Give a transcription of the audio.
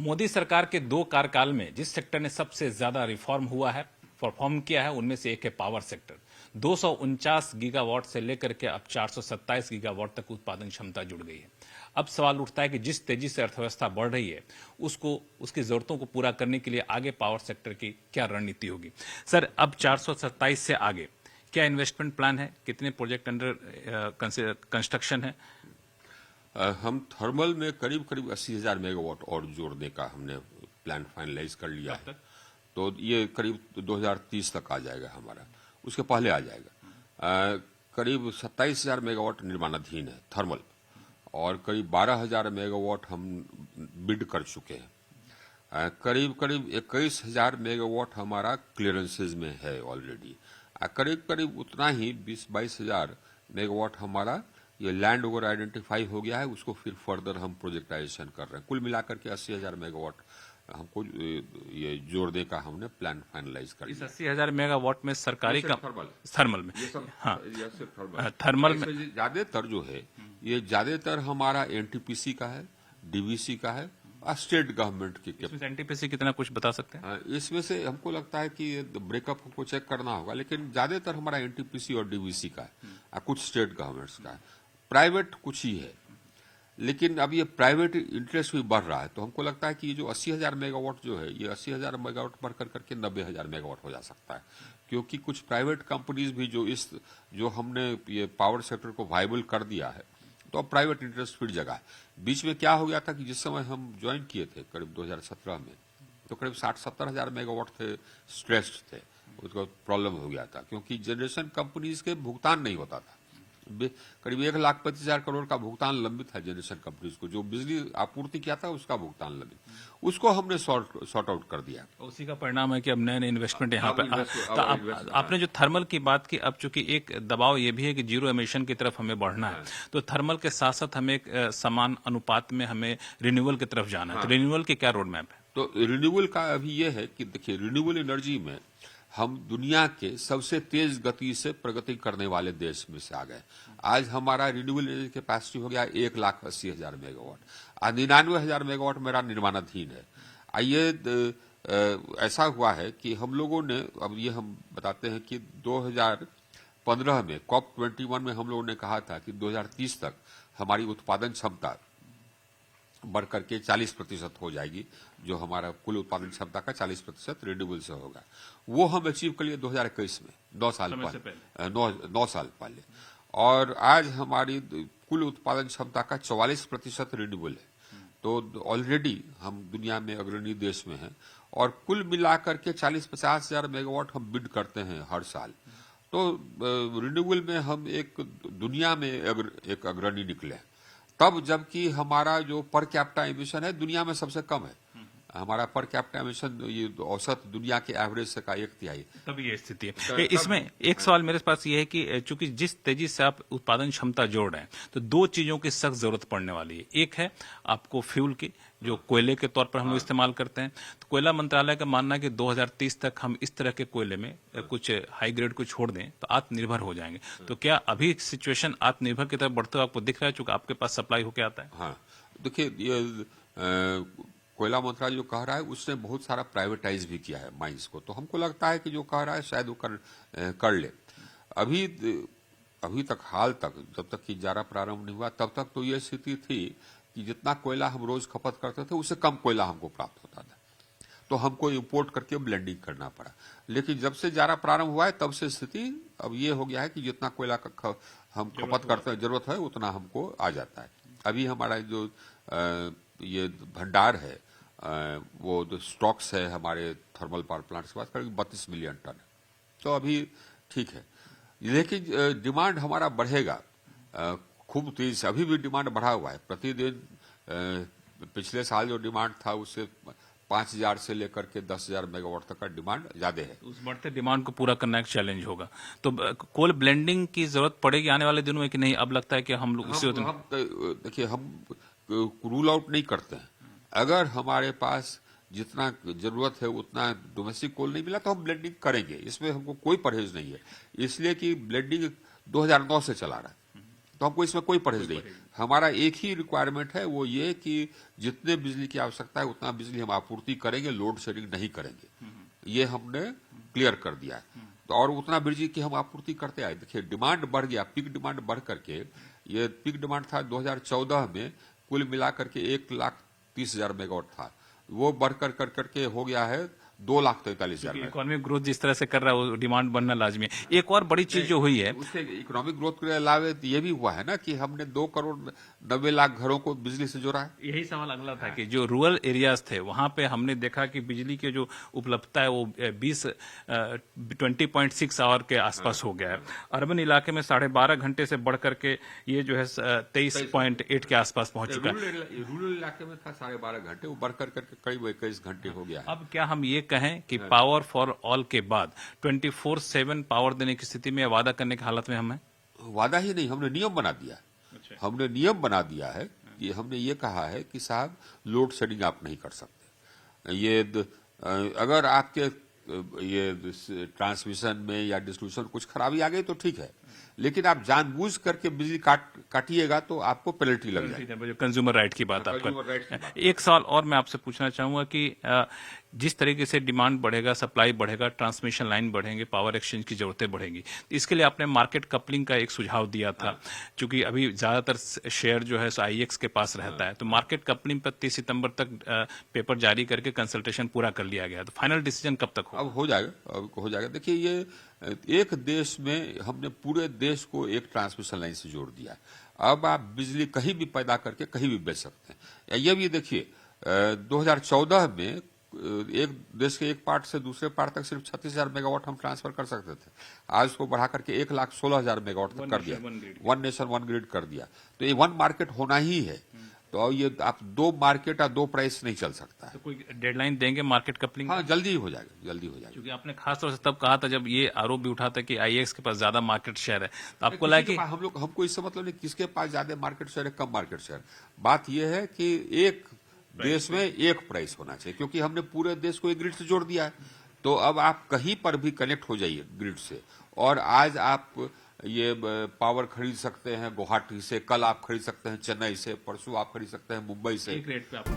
मोदी सरकार के 2 कार्यकाल में जिस सेक्टर ने सबसे ज्यादा रिफॉर्म हुआ है, परफॉर्म किया है, उनमें से एक है पावर सेक्टर। 249 गीगावाट से लेकर के अब 427 गीगावाट तक उत्पादन क्षमता जुड़ गई है। अब सवाल उठता है कि जिस तेजी से अर्थव्यवस्था बढ़ रही है, उसकी जरूरतों को पूरा करने के लिए आगे पावर सेक्टर की क्या रणनीति होगी? सर, अब 427 से आगे क्या इन्वेस्टमेंट प्लान है? कितने प्रोजेक्ट अंडर कंस्ट्रक्शन है? हम थर्मल में करीब 80,000 मेगावाट और जोड़ने का हमने प्लान फाइनलाइज कर लिया है। तो ये करीब 2030 तक आ जाएगा हमारा, उसके पहले आ जाएगा। करीब 27,000 मेगावाट निर्माणाधीन है थर्मल, और करीब 12,000 मेगावाट हम बिड कर चुके हैं। करीब 21,000 मेगावाट हमारा क्लियरेंसेज में है ऑलरेडी। करीब उतना ही 20-22,000 मेगावाट हमारा ये लैंड ओवर आइडेंटिफाई हो गया है, उसको फिर फर्दर हम प्रोजेक्टाइजेशन कर रहे हैं। कुल मिलाकर के 80,000 मेगावाट हमको ये जोड़ने का हमने प्लान फाइनलाइज कर लिया। इस 80,000 मेगावाट में सरकारी का थर्मल में, हाँ, थर्मल में ज्यादातर जो है ये ज्यादातर हमारा एनटीपीसी का है, डीवीसी का है, स्टेट गवर्नमेंट की। एनटीपीसी कितना कुछ बता सकते हैं? इसमें से हमको लगता है कि ब्रेकअप हमको चेक करना होगा, लेकिन ज्यादातर हमारा एनटीपीसी और डीवीसी का है, कुछ स्टेट गवर्नमेंट्स का है, प्राइवेट कुछ ही है। लेकिन अब ये प्राइवेट इंटरेस्ट भी बढ़ रहा है, तो हमको लगता है कि ये जो 80,000 मेगावाट जो है, ये 80,000 मेगावाट बढ़कर करके 90,000 मेगावाट हो जा सकता है। क्योंकि कुछ प्राइवेट कंपनीज भी जो हमने ये पावर सेक्टर को वायबल कर दिया है, तो अब प्राइवेट इंटरेस्ट फिर जगह है। बीच में क्या हो गया था कि जिस समय हम ज्वाइन किए थे करीब 2017 में, तो करीब 60-70,000 मेगावाट थे, स्ट्रेस्ड थे, उसको प्रॉब्लम हो गया था क्योंकि जनरेशन कंपनीज के भुगतान नहीं होता था। करीब 1,25,000 करोड़ का भुगतान लंबित है जनरेशन कंपनीज को, जो बिजली आपूर्ति किया था उसका भुगतान लंबित, उसको हमने सॉर्ट आउट कर दिया। उसी का परिणाम है कि अब नए इन्वेस्टमेंट यहाँ पे। तो आपने जो थर्मल की बात की, अब चूंकि एक दबाव ये भी है कि जीरो एमिशन की तरफ हमें बढ़ना है, तो थर्मल के साथ साथ हमें एक समान अनुपात में हमें रिन्यूएबल की तरफ जाना है। तो रिन्यूएबल की क्या रोड मैप है? तो रिन्यूएबल का अभी ये है कि देखिए, रिन्यूएबल एनर्जी में हम दुनिया के सबसे तेज गति से प्रगति करने वाले देश में से आ गए। आज हमारा रिन्यूएबल एनर्जी कैपेसिटी हो गया 1,80,000 मेगावाट, 99,000 मेगावाट मेरा निर्माणाधीन है। ये ऐसा हुआ है कि हम लोगों ने, अब ये हम बताते हैं कि 2015 में COP21 में हम लोगों ने कहा था कि 2030 तक हमारी उत्पादन क्षमता बढ़ करके 40% हो जाएगी, जो हमारा कुल उत्पादन क्षमता का 40% रिन्यूएबल से होगा। वो हम अचीव कर लिए 2021 में, 9 साल पहले। और आज हमारी कुल उत्पादन क्षमता का 44% रिन्यूएबल है। तो ऑलरेडी हम दुनिया में अग्रणी देश में हैं, और कुल मिलाकर के 40-50 हजार मेगावाट हम बिड करते हैं हर साल। तो रिन्यूएबल में हम एक दुनिया में एक अग्रणी निकले, तब जबकि हमारा जो पर कैपिटा एमिशन है दुनिया में सबसे कम है। हमारा पर कैपिटा एमिशन ये औसत दुनिया के एवरेज से का 1/3। तभी ये स्थिति है। इसमें एक सवाल मेरे पास ये है कि चूंकि जिस तेजी से आप उत्पादन क्षमता जोड़ रहे हैं, तो 2 चीजों की सख्त जरूरत पड़ने वाली है। एक है आपको फ्यूल की, जो कोयले के तौर पर हम लोग इस्तेमाल करते हैं। तो कोयला मंत्रालय का मानना है कि 2030 तक हम इस तरह के कोयले में कुछ हाई ग्रेड को छोड़ दें तो आत्मनिर्भर हो जाएंगे। तो क्या अभी सिचुएशन आत्मनिर्भर की तरफ बढ़ते हुए आपको दिख रहा है, चूंकि आपके पास सप्लाई होकर आता है? हाँ, देखिए, ये कोयला मंत्रालय जो कह रहा है उसने बहुत सारा प्राइवेटाइज भी किया है माइंस को, तो हमको लगता है कि जो कह रहा है शायद वो कर ले। अभी तक, हाल तक, जब तक कि जारा प्रारंभ नहीं हुआ तब तक तो ये स्थिति थी कि जितना कोयला हम रोज खपत करते थे उससे कम कोयला हमको प्राप्त होता था, तो हमको इंपोर्ट करके ब्लेंडिंग करना पड़ा। लेकिन जब से जारा प्रारंभ हुआ है तब से स्थिति अब ये हो गया है कि जितना कोयला हम खपत करते हैं, जरूरत है उतना हमको आ जाता है। अभी हमारा जो ये भंडार है, वो जो स्टॉक्स है हमारे थर्मल पावर प्लांट्स के पास, करीब 32 मिलियन टन है, तो अभी ठीक है। लेकिन डिमांड हमारा बढ़ेगा खूब तेज। अभी भी डिमांड बढ़ा हुआ है प्रतिदिन। पिछले साल जो डिमांड था उससे 5,000 से लेकर के 10,000 मेगावाट तक का डिमांड ज्यादा है। उस बढ़ते डिमांड को पूरा करना एक चैलेंज होगा। तो कोल ब्लेंडिंग की जरूरत पड़ेगी आने वाले दिनों में कि नहीं? अब लगता है कि हम लोग देखिए, हम रूल आउट नहीं करते हैं। अगर हमारे पास जितना जरूरत है उतना डोमेस्टिक कोल नहीं मिला तो हम ब्लेंडिंग करेंगे, इसमें हमको कोई परहेज नहीं है। इसलिए कि ब्लेंडिंग 2009 से चला रहा है, तो हमको इसमें कोई परहेज नहीं। हमारा एक ही रिक्वायरमेंट है, वो ये कि जितने बिजली की आवश्यकता है उतना बिजली हम आपूर्ति करेंगे, लोड शेडिंग नहीं करेंगे। ये हमने क्लियर कर दिया है। तो और उतना बिजली की हम आपूर्ति करते आए। देखिए डिमांड बढ़ गया, पीक डिमांड बढ़ करके, ये पीक डिमांड था 2014 में कुल मिलाकर के 1,30,000 मेगावाट था, वो बढ़कर कर करके हो गया है 2,43,000 मेगावाट। इकोनॉमिक ग्रोथ जिस तरह से कर रहा है वो डिमांड बढ़ना लाजमी है। एक और बड़ी चीज जो हुई है, उसके इकोनॉमिक ग्रोथ के अलावा ये भी हुआ है ना कि हमने 2,90,00,000 घरों को बिजली से जोड़ा है। यही सवाल अगला था कि जो रूरल एरियाज थे वहां पे हमने देखा कि बिजली के जो उपलब्धता है वो 20.6 आवर के आसपास हो गया है। अर्बन इलाके में 12.5 घंटे से बढ़ करके ये जो है 23.8 के आसपास पहुंच चुका है। रूरल इलाके में था 12.5 घंटे, वो बढ़कर करके करीब 21 घंटे हो गया है। अब क्या हम ये कहें कि पावर फॉर ऑल के बाद 24/7 पावर देने की स्थिति में वादा करने की हालत में हम हैं? वादा ही नहीं, हमने नियम बना दिया। हमने नियम बना दिया है कि हमने ये कहा है कि साहब लोड शेडिंग आप नहीं कर सकते। ये अगर आपके ये ट्रांसमिशन में या डिस्ट्रीब्यूशन कुछ खराबी आ गई तो ठीक है, लेकिन आप जानबूझ करके बिजली काटिएगा तो आपको पेनल्टी लग जाएगी। कंज्यूमर राइट की बात आप कर। एक सवाल और मैं आपसे पूछना चाहूंगा कि जिस तरीके से डिमांड बढ़ेगा, सप्लाई बढ़ेगा, ट्रांसमिशन लाइन बढ़ेंगे, पावर एक्सचेंज की जरूरतें बढ़ेंगी, इसके लिए आपने मार्केट कपलिंग का एक सुझाव दिया था। क्योंकि अभी ज्यादातर शेयर जो है आईएक्स के पास रहता है, तो मार्केट कपलिंग पर 30 सितंबर तक पेपर जारी करके कंसल्टेशन पूरा कर लिया गया। तो फाइनल डिसीजन कब तक होगा? अब हो जाएगा, अब हो जाएगा। देखिए ये एक देश में हमने पूरे देश को एक ट्रांसमिशन लाइन से जोड़ दिया। अब आप बिजली कहीं भी पैदा करके कहीं भी बेच सकते हैं। ये भी देखिए 2014 में एक देश के एक पार्ट से दूसरे पार्ट तक सिर्फ 36,000 मेगावाट हम ट्रांसफर कर सकते थे। आज उसको बढ़ा करके 1,16,000 मेगावाट तक कर दिया। वन नेशन वन ग्रिड कर दिया। तो ये वन मार्केट होना ही है। तो ये आप दो मार्केट या दो प्राइस नहीं चल सकता है। तो कोई डेडलाइन देंगे मार्केट कपलिंग? हाँ, जल्दी हो जाएगा, जल्दी हो जाएगा। क्योंकि आपने खासतौर से तब कहा था जब ये आरोप भी उठा था कि आईएक्स के पास ज्यादा मार्केट शेयर है, तो आपको लगा कि हमको इससे मतलब नहीं किसके पास ज्यादा मार्केट शेयर है, कम मार्केट शेयर। बात यह है कि एक देश में एक प्राइस होना चाहिए, क्योंकि हमने पूरे देश को एक ग्रिड से जोड़ दिया है। तो अब आप कहीं पर भी कनेक्ट हो जाइए ग्रिड से, और आज आप ये पावर खरीद सकते हैं गुवाहाटी से, कल आप खरीद सकते हैं चेन्नई से, परसों आप खरीद सकते हैं मुंबई से। एक रेट पे आप